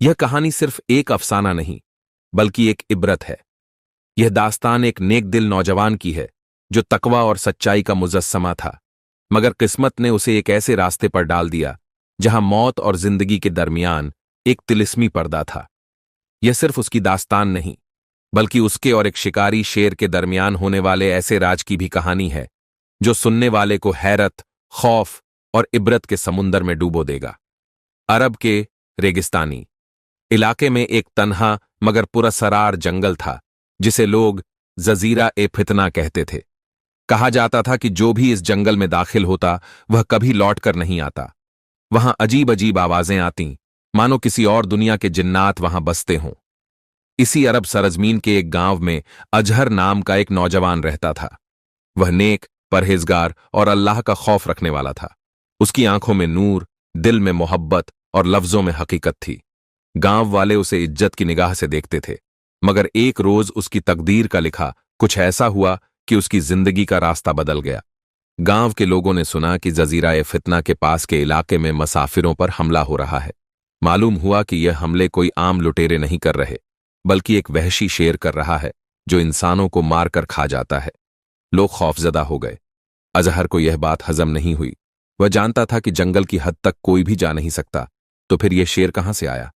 यह कहानी सिर्फ एक अफसाना नहीं, बल्कि एक इबरत है। यह दास्तान एक नेक दिल नौजवान की है, जो तकवा और सच्चाई का मुजस्समा था, मगर किस्मत ने उसे एक ऐसे रास्ते पर डाल दिया जहां मौत और जिंदगी के दरमियान एक तिलिस्मी पर्दा था। यह सिर्फ उसकी दास्तान नहीं, बल्कि उसके और एक शिकारी शेर के दरमियान होने वाले ऐसे राज की भी कहानी है, जो सुनने वाले को हैरत, खौफ और इबरत के समुंदर में डूबो देगा। अरब के रेगिस्तानी इलाके में एक तन्हा मगर पुरअसरार जंगल था, जिसे लोग जजीरा ए फितना कहते थे। कहा जाता था कि जो भी इस जंगल में दाखिल होता वह कभी लौट कर नहीं आता। वहां अजीब अजीब आवाजें आती, मानो किसी और दुनिया के जिन्नात वहां बसते हों। इसी अरब सरजमीन के एक गांव में अजहर नाम का एक नौजवान रहता था। वह नेक, परहेजगार और अल्लाह का खौफ रखने वाला था। उसकी आंखों में नूर, दिल में मोहब्बत और लफ्जों में हकीकत थी। गांव वाले उसे इज्जत की निगाह से देखते थे, मगर एक रोज उसकी तकदीर का लिखा कुछ ऐसा हुआ कि उसकी जिंदगी का रास्ता बदल गया। गांव के लोगों ने सुना कि जजीरा ए फितना के पास के इलाके में मुसाफिरों पर हमला हो रहा है। मालूम हुआ कि यह हमले कोई आम लुटेरे नहीं कर रहे, बल्कि एक वहशी शेर कर रहा है, जो इंसानों को मारकर खा जाता है। लोग खौफजदा हो गए। अजहर को यह बात हजम नहीं हुई। वह जानता था कि जंगल की हद तक कोई भी जा नहीं सकता, तो फिर यह शेर कहां से आया?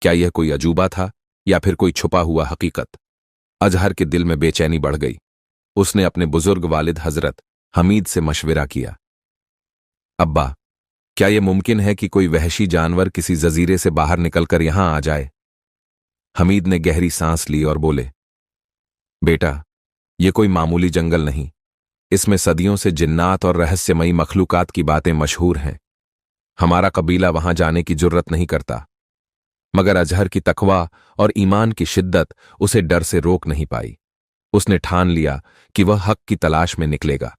क्या यह कोई अजूबा था या फिर कोई छुपा हुआ हकीकत? अजहर के दिल में बेचैनी बढ़ गई। उसने अपने बुजुर्ग वालिद हजरत हमीद से मशविरा किया। अब्बा, क्या यह मुमकिन है कि कोई वहशी जानवर किसी जजीरे से बाहर निकलकर यहां आ जाए? हमीद ने गहरी सांस ली और बोले, बेटा, यह कोई मामूली जंगल नहीं। इसमें सदियों से जिन्नात और रहस्यमयी मखलूकात की बातें मशहूर हैं। हमारा कबीला वहां जाने की जुर्रत नहीं करता। मगर अजहर की तकवा और ईमान की शिद्दत उसे डर से रोक नहीं पाई। उसने ठान लिया कि वह हक की तलाश में निकलेगा।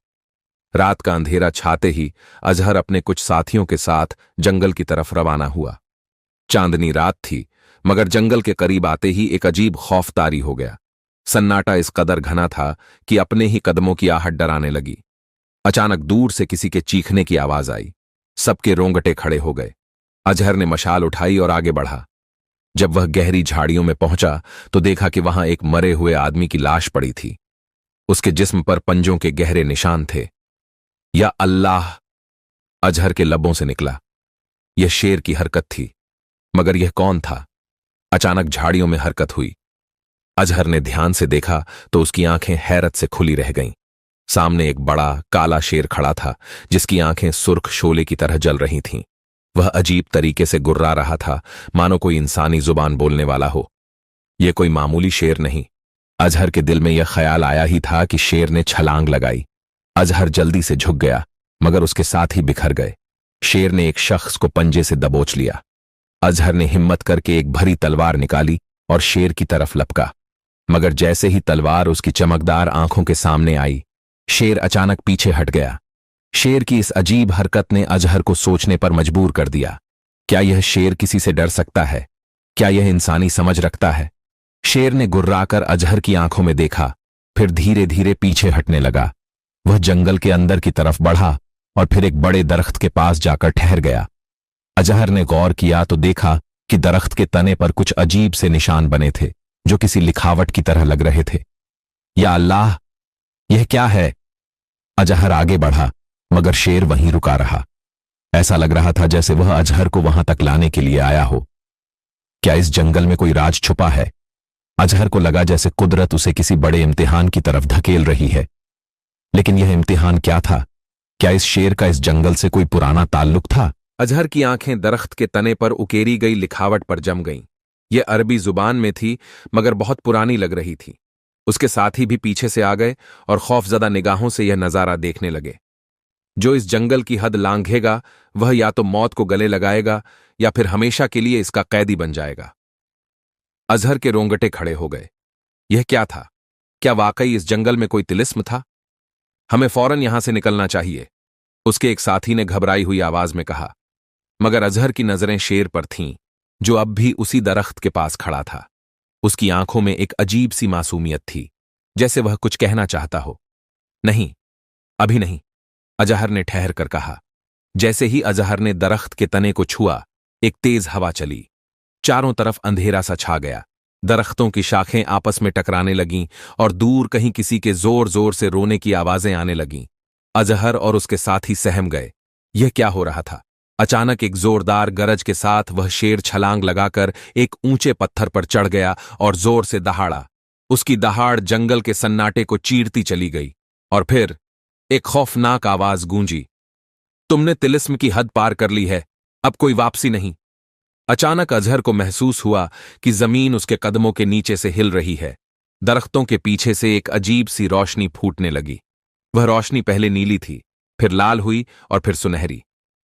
रात का अंधेरा छाते ही अजहर अपने कुछ साथियों के साथ जंगल की तरफ रवाना हुआ। चांदनी रात थी, मगर जंगल के करीब आते ही एक अजीब खौफतारी हो गया। सन्नाटा इस कदर घना था कि अपने ही कदमों की आहट डराने लगी। अचानक दूर से किसी के चीखने की आवाज आई। सबके रोंगटे खड़े हो गए। अजहर ने मशाल उठाई और आगे बढ़ा। जब वह गहरी झाड़ियों में पहुंचा तो देखा कि वहां एक मरे हुए आदमी की लाश पड़ी थी। उसके जिस्म पर पंजों के गहरे निशान थे। या अल्लाह! अजहर के लबों से निकला। यह शेर की हरकत थी, मगर यह कौन था? अचानक झाड़ियों में हरकत हुई। अजहर ने ध्यान से देखा तो उसकी आंखें हैरत से खुली रह गईं। सामने एक बड़ा काला शेर खड़ा था, जिसकी आंखें सुर्ख शोले की तरह जल रही थीं। वह अजीब तरीके से गुर्रा रहा था, मानो कोई इंसानी जुबान बोलने वाला हो। यह कोई मामूली शेर नहीं। अजहर के दिल में यह ख्याल आया ही था कि शेर ने छलांग लगाई। अजहर जल्दी से झुक गया, मगर उसके साथ ही बिखर गए। शेर ने एक शख्स को पंजे से दबोच लिया। अजहर ने हिम्मत करके एक भरी तलवार निकाली और शेर की तरफ लपका, मगर जैसे ही तलवार उसकी चमकदार आंखों के सामने आई, शेर अचानक पीछे हट गया। शेर की इस अजीब हरकत ने अजहर को सोचने पर मजबूर कर दिया। क्या यह शेर किसी से डर सकता है? क्या यह इंसानी समझ रखता है? शेर ने गुर्राकर अजहर की आंखों में देखा, फिर धीरे धीरे पीछे हटने लगा। वह जंगल के अंदर की तरफ बढ़ा और फिर एक बड़े दरख्त के पास जाकर ठहर गया। अजहर ने गौर किया तो देखा कि दरख्त के तने पर कुछ अजीब से निशान बने थे, जो किसी लिखावट की तरह लग रहे थे। या अल्लाह! यह क्या है? अजहर आगे बढ़ा, मगर शेर वहीं रुका रहा। ऐसा लग रहा था जैसे वह अजहर को वहां तक लाने के लिए आया हो। क्या इस जंगल में कोई राज छुपा है? अजहर को लगा जैसे कुदरत उसे किसी बड़े इम्तिहान की तरफ धकेल रही है। लेकिन यह इम्तिहान क्या था? क्या इस शेर का इस जंगल से कोई पुराना ताल्लुक था? अजहर की आंखें दरख्त के तने पर उकेरी गई लिखावट पर जम गईं। यह अरबी जुबान में थी, मगर बहुत पुरानी लग रही थी। उसके साथी भी पीछे से आ गए और खौफजदा निगाहों से यह नजारा देखने लगे। जो इस जंगल की हद लांघेगा, वह या तो मौत को गले लगाएगा या फिर हमेशा के लिए इसका कैदी बन जाएगा। अजहर के रोंगटे खड़े हो गए। यह क्या था? क्या वाकई इस जंगल में कोई तिलिस्म था? हमें फौरन यहां से निकलना चाहिए, उसके एक साथी ने घबराई हुई आवाज में कहा। मगर अजहर की नजरें शेर पर थीं, जो अब भी उसी दरख्त के पास खड़ा था। उसकी आंखों में एक अजीब सी मासूमियत थी, जैसे वह कुछ कहना चाहता हो। नहीं, अभी नहीं, अजहर ने ठहर कर कहा। जैसे ही अजहर ने दरख्त के तने को छुआ, एक तेज हवा चली। चारों तरफ अंधेरा सा छा गया। दरख्तों की शाखें आपस में टकराने लगीं और दूर कहीं किसी के जोर जोर से रोने की आवाजें आने लगीं। अजहर और उसके साथी सहम गए। यह क्या हो रहा था? अचानक एक जोरदार गरज के साथ वह शेर छलांग लगाकर एक ऊंचे पत्थर पर चढ़ गया और जोर से दहाड़ा। उसकी दहाड़ जंगल के सन्नाटे को चीरती चली गई और फिर एक खौफनाक आवाज गूंजी, तुमने तिलिस्म की हद पार कर ली है, अब कोई वापसी नहीं। अचानक अजहर को महसूस हुआ कि जमीन उसके कदमों के नीचे से हिल रही है। दरख्तों के पीछे से एक अजीब सी रोशनी फूटने लगी। वह रोशनी पहले नीली थी, फिर लाल हुई और फिर सुनहरी।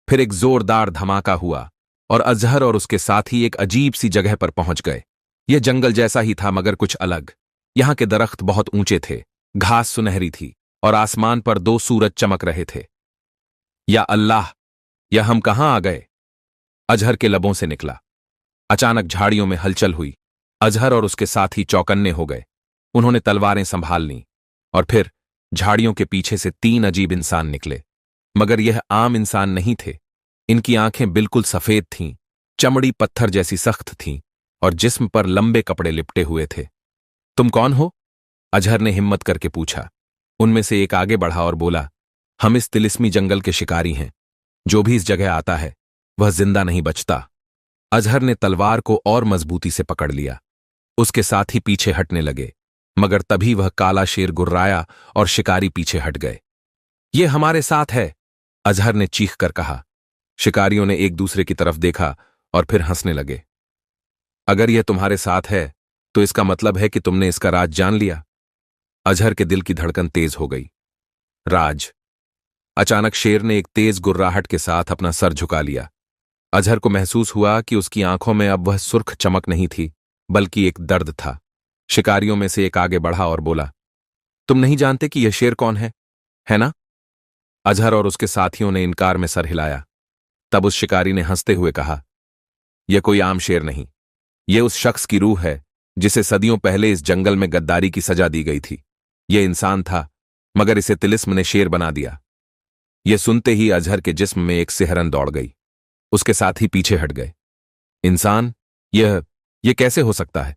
फिर एक जोरदार धमाका हुआ और अजहर और उसके साथी एक अजीब सी जगह पर पहुंच गए। यह जंगल जैसा ही था मगर कुछ अलग। यहां के दरख्त बहुत ऊंचे थे, घास सुनहरी थी और आसमान पर दो सूरज चमक रहे थे। या अल्लाह, यह हम कहां आ गए? अजहर के लबों से निकला। अचानक झाड़ियों में हलचल हुई। अजहर और उसके साथी चौकन्ने हो गए। उन्होंने तलवारें संभाल लीं और फिर झाड़ियों के पीछे से 3 अजीब इंसान निकले। मगर यह आम इंसान नहीं थे। इनकी आंखें बिल्कुल सफेद थीं, चमड़ी पत्थर जैसी सख्त थी और जिस्म पर लंबे कपड़े लिपटे हुए थे। तुम कौन हो? अजहर ने हिम्मत करके पूछा। उनमें से एक आगे बढ़ा और बोला, हम इस तिलिस्मी जंगल के शिकारी हैं। जो भी इस जगह आता है वह जिंदा नहीं बचता। अजहर ने तलवार को और मजबूती से पकड़ लिया। उसके साथ ही पीछे हटने लगे, मगर तभी वह काला शेर गुर्राया और शिकारी पीछे हट गए। ये हमारे साथ है, अजहर ने चीख कर कहा। शिकारियों ने एक दूसरे की तरफ देखा और फिर हंसने लगे। अगर यह तुम्हारे साथ है तो इसका मतलब है कि तुमने इसका राज जान लिया। अजहर के दिल की धड़कन तेज हो गई। राज? अचानक शेर ने एक तेज गुर्राहट के साथ अपना सर झुका लिया। अजहर को महसूस हुआ कि उसकी आंखों में अब वह सुर्ख चमक नहीं थी, बल्कि एक दर्द था। शिकारियों में से एक आगे बढ़ा और बोला, तुम नहीं जानते कि यह शेर कौन है ना? अजहर और उसके साथियों ने इनकार में सर हिलाया। तब उस शिकारी ने हंसते हुए कहा, यह कोई आम शेर नहीं, यह उस शख्स की रूह है जिसे सदियों पहले इस जंगल में गद्दारी की सजा दी गई थी। यह इंसान था, मगर इसे तिलिस्म ने शेर बना दिया। यह सुनते ही अजहर के जिस्म में एक सिहरन दौड़ गई। उसके साथ ही पीछे हट गए। इंसान? यह कैसे हो सकता है?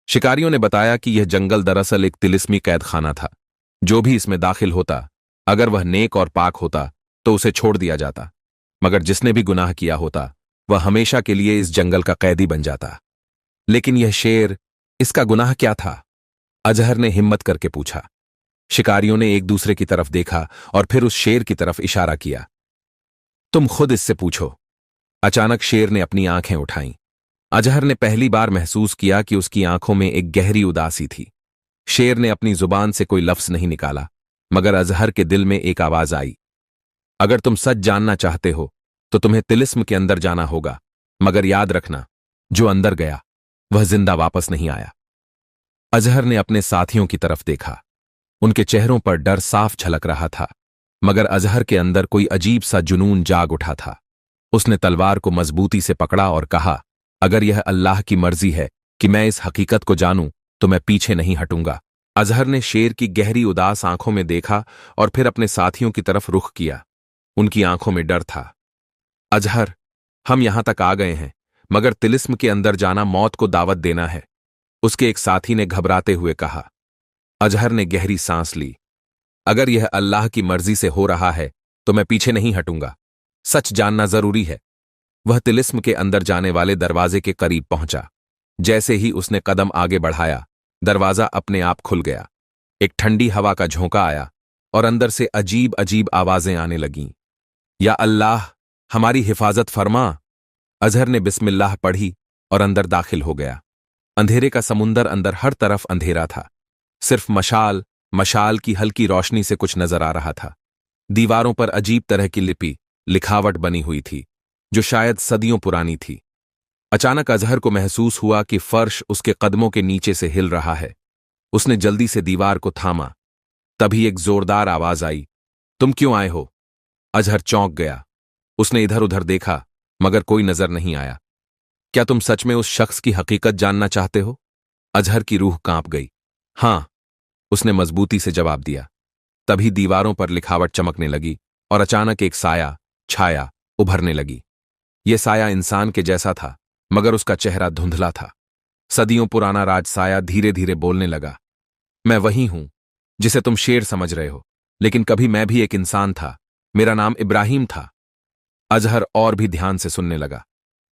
शिकारियों ने बताया कि यह जंगल दरअसल एक तिलिस्मी कैदखाना था। जो भी इसमें दाखिल होता, अगर वह नेक और पाक होता तो उसे छोड़ दिया जाता, मगर जिसने भी गुनाह किया होता वह हमेशा के लिए इस जंगल का कैदी बन जाता। लेकिन यह शेर, इसका गुनाह क्या था? अजहर ने हिम्मत करके पूछा। शिकारियों ने एक दूसरे की तरफ देखा और फिर उस शेर की तरफ इशारा किया। तुम खुद इससे पूछो। अचानक शेर ने अपनी आंखें उठाईं। अजहर ने पहली बार महसूस किया कि उसकी आंखों में एक गहरी उदासी थी। शेर ने अपनी जुबान से कोई लफ्ज नहीं निकाला, मगर अजहर के दिल में एक आवाज आई, अगर तुम सच जानना चाहते हो तो तुम्हें तिलिस्म के अंदर जाना होगा, मगर याद रखना, जो अंदर गया वह जिंदा वापस नहीं आया। अजहर ने अपने साथियों की तरफ देखा। उनके चेहरों पर डर साफ झलक रहा था, मगर अजहर के अंदर कोई अजीब सा जुनून जाग उठा था। उसने तलवार को मजबूती से पकड़ा और कहा, अगर यह अल्लाह की मर्जी है कि मैं इस हकीकत को जानूं तो मैं पीछे नहीं हटूंगा। अजहर ने शेर की गहरी उदास आंखों में देखा और फिर अपने साथियों की तरफ रुख किया। उनकी आंखों में डर था। अजहर, हम यहां तक आ गए हैं, मगर तिलिस्म के अंदर जाना मौत को दावत देना है, उसके एक साथी ने घबराते हुए कहा। अजहर ने गहरी सांस ली। अगर यह अल्लाह की मर्जी से हो रहा है तो मैं पीछे नहीं हटूंगा। सच जानना जरूरी है। वह तिलिस्म के अंदर जाने वाले दरवाजे के करीब पहुंचा। जैसे ही उसने कदम आगे बढ़ाया, दरवाजा अपने आप खुल गया। एक ठंडी हवा का झोंका आया और अंदर से अजीब अजीब आवाजें आने लगीं। या अल्लाह, हमारी हिफाजत फरमा। अजहर ने बिस्मिल्लाह पढ़ी और अंदर दाखिल हो गया। अंधेरे का समुंदर अंदर हर तरफ अंधेरा था। सिर्फ मशाल की हल्की रोशनी से कुछ नजर आ रहा था। दीवारों पर अजीब तरह की लिखावट बनी हुई थी, जो शायद सदियों पुरानी थी। अचानक अजहर को महसूस हुआ कि फर्श उसके कदमों के नीचे से हिल रहा है। उसने जल्दी से दीवार को थामा। तभी एक जोरदार आवाज आई, तुम क्यों आए हो? अजहर चौंक गया। उसने इधर उधर देखा, मगर कोई नजर नहीं आया। क्या तुम सच में उस शख्स की हकीकत जानना चाहते हो? अजहर की रूह कांप गई। हां, उसने मजबूती से जवाब दिया। तभी दीवारों पर लिखावट चमकने लगी और अचानक एक छाया उभरने लगी। यह साया इंसान के जैसा था, मगर उसका चेहरा धुंधला था। सदियों पुराना राजसाया धीरे धीरे बोलने लगा। मैं वही हूं जिसे तुम शेर समझ रहे हो, लेकिन कभी मैं भी एक इंसान था। मेरा नाम इब्राहिम था। अजहर और भी ध्यान से सुनने लगा।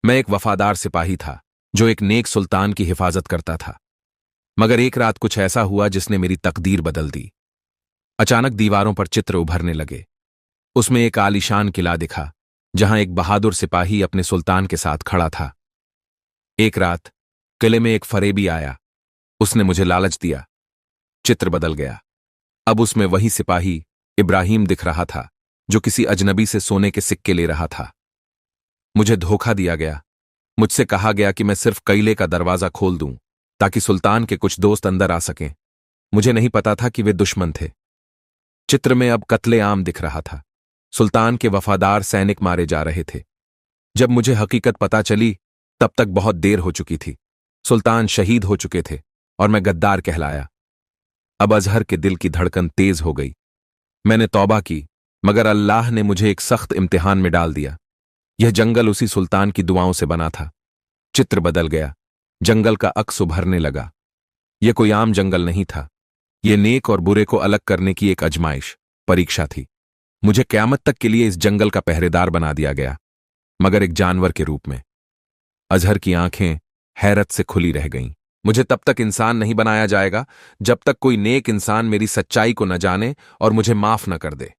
मैं एक वफादार सिपाही था जो एक नेक सुल्तान की हिफाजत करता था। मगर एक रात कुछ ऐसा हुआ जिसने मेरी तकदीर बदल दी। अचानक दीवारों पर चित्र उभरने लगे। उसमें एक आलीशान किला दिखा जहां एक बहादुर सिपाही अपने सुल्तान के साथ खड़ा था। एक रात किले में एक फरेबी आया। उसने मुझे लालच दिया। चित्र बदल गया। अब उसमें वही सिपाही इब्राहिम दिख रहा था जो किसी अजनबी से सोने के सिक्के ले रहा था। मुझे धोखा दिया गया। मुझसे कहा गया कि मैं सिर्फ किले का दरवाजा खोल दूं ताकि सुल्तान के कुछ दोस्त अंदर आ सकें। मुझे नहीं पता था कि वे दुश्मन थे। चित्र में अब कत्लेआम दिख रहा था। सुल्तान के वफादार सैनिक मारे जा रहे थे। जब मुझे हकीकत पता चली तब तक बहुत देर हो चुकी थी। सुल्तान शहीद हो चुके थे और मैं गद्दार कहलाया। अब अजहर के दिल की धड़कन तेज हो गई। मैंने तौबा की, मगर अल्लाह ने मुझे एक सख्त इम्तिहान में डाल दिया। यह जंगल उसी सुल्तान की दुआओं से बना था। चित्र बदल गया। जंगल का अक्स उभरने लगा। यह कोई आम जंगल नहीं था। यह नेक और बुरे को अलग करने की एक अजमाइश, परीक्षा थी। मुझे क़यामत तक के लिए इस जंगल का पहरेदार बना दिया गया, मगर एक जानवर के रूप में। अजहर की आंखें हैरत से खुली रह गईं। मुझे तब तक इंसान नहीं बनाया जाएगा जब तक कोई नेक इंसान मेरी सच्चाई को न जाने और मुझे माफ न कर दे।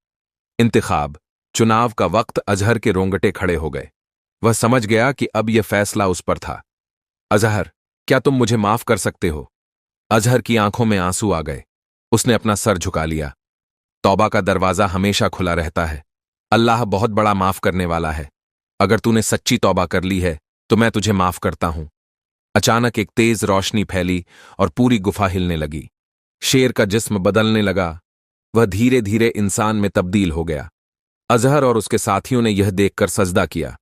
इंतखाब, चुनाव का वक्त अजहर के रोंगटे खड़े हो गए। वह समझ गया कि अब यह फैसला उस पर था। अजहर, क्या तुम मुझे माफ कर सकते हो? अजहर की आंखों में आंसू आ गए। उसने अपना सर झुका लिया। तौबा का दरवाजा हमेशा खुला रहता है। अल्लाह बहुत बड़ा माफ करने वाला है। अगर तूने सच्ची तौबा कर ली है तो मैं तुझे माफ करता हूं। अचानक एक तेज रोशनी फैली और पूरी गुफा हिलने लगी। शेर का जिस्म बदलने लगा। वह धीरे धीरे इंसान में तब्दील हो गया। अजहर और उसके साथियों ने यह देखकर सजदा किया।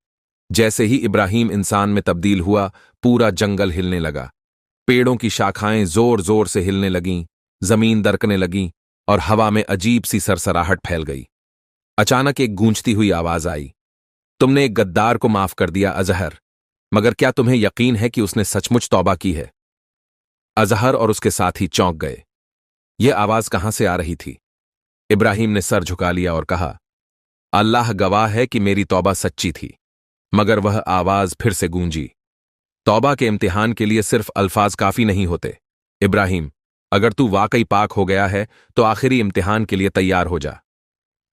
जैसे ही इब्राहिम इंसान में तब्दील हुआ, पूरा जंगल हिलने लगा। पेड़ों की शाखाएं जोर जोर से हिलने लगीं, जमीन दरकने लगी और हवा में अजीब सी सरसराहट फैल गई। अचानक एक गूंजती हुई आवाज आई। तुमने एक गद्दार को माफ कर दिया अजहर, मगर क्या तुम्हें यकीन है कि उसने सचमुच तौबा की है? अजहर और उसके साथी चौंक गए। यह आवाज कहां से आ रही थी? इब्राहिम ने सर झुका लिया और कहा, अल्लाह गवाह है कि मेरी तौबा सच्ची थी। मगर वह आवाज फिर से गूंजी। तौबा के इम्तिहान के लिए सिर्फ अल्फाज काफी नहीं होते। इब्राहिम, अगर तू वाकई पाक हो गया है तो आखिरी इम्तिहान के लिए तैयार हो जा।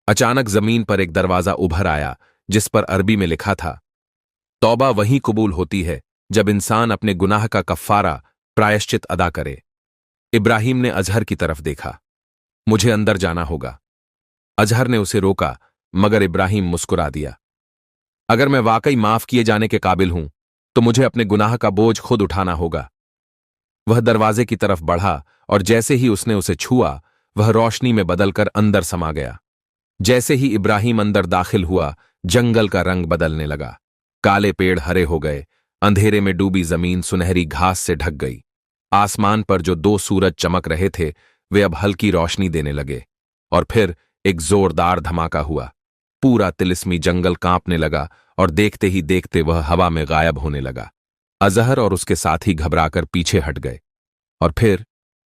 अचानक जमीन पर एक दरवाजा उभर आया जिस पर अरबी में लिखा था, तौबा वहीं कबूल होती है जब इंसान अपने गुनाह का कफ्फारा, प्रायश्चित अदा करे। इब्राहिम ने अजहर की तरफ देखा। मुझे अंदर जाना होगा। अजहर ने उसे रोका, मगर इब्राहिम मुस्कुरा दिया। अगर मैं वाकई माफ किए जाने के काबिल हूं तो मुझे अपने गुनाह का बोझ खुद उठाना होगा। वह दरवाजे की तरफ बढ़ा और जैसे ही उसने उसे छुआ, वह रोशनी में बदलकर अंदर समा गया। जैसे ही इब्राहिम अंदर दाखिल हुआ, जंगल का रंग बदलने लगा। काले पेड़ हरे हो गए। अंधेरे में डूबी जमीन सुनहरी घास से ढक गई। आसमान पर जो दो सूरज चमक रहे थे वे अब हल्की रोशनी देने लगे। और फिर एक जोरदार धमाका हुआ। पूरा तिलिस्मी जंगल कांपने लगा और देखते ही देखते वह हवा में गायब होने लगा। अजहर और उसके साथी घबराकर पीछे हट गए और फिर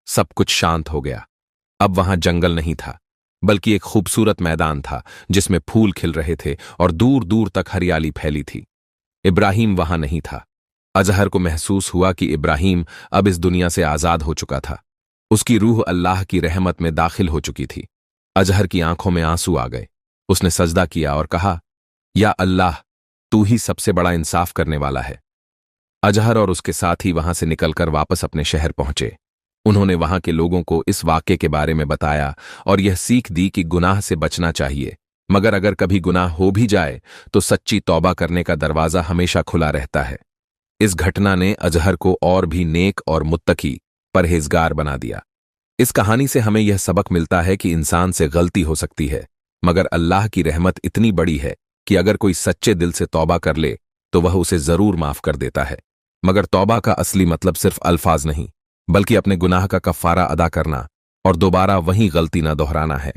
सब कुछ शांत हो गया। अब वहां जंगल नहीं था, बल्कि एक खूबसूरत मैदान था जिसमें फूल खिल रहे थे और दूर दूर तक हरियाली फैली थी। इब्राहिम वहां नहीं था। अजहर को महसूस हुआ कि इब्राहिम अब इस दुनिया से आजाद हो चुका था। उसकी रूह अल्लाह की रहमत में दाखिल हो चुकी थी। अजहर की आंखों में आंसू आ गए। उसने सजदा किया और कहा, या अल्लाह, तू ही सबसे बड़ा इंसाफ करने वाला है। अजहर और उसके साथी वहां से निकलकर वापस अपने शहर पहुंचे। उन्होंने वहां के लोगों को इस वाक्य के बारे में बताया और यह सीख दी कि गुनाह से बचना चाहिए, मगर अगर कभी गुनाह हो भी जाए तो सच्ची तौबा करने का दरवाजा हमेशा खुला रहता है। इस घटना ने अजहर को और भी नेक और मुत्तकी, परहेजगार बना दिया। इस कहानी से हमें यह सबक मिलता है कि इंसान से गलती हो सकती है, मगर अल्लाह की रहमत इतनी बड़ी है कि अगर कोई सच्चे दिल से तौबा कर ले तो वह उसे जरूर माफ कर देता है। मगर तौबा का असली मतलब सिर्फ अल्फाज नहीं, बल्कि अपने गुनाह का कफ्फारा अदा करना और दोबारा वही गलती न दोहराना है।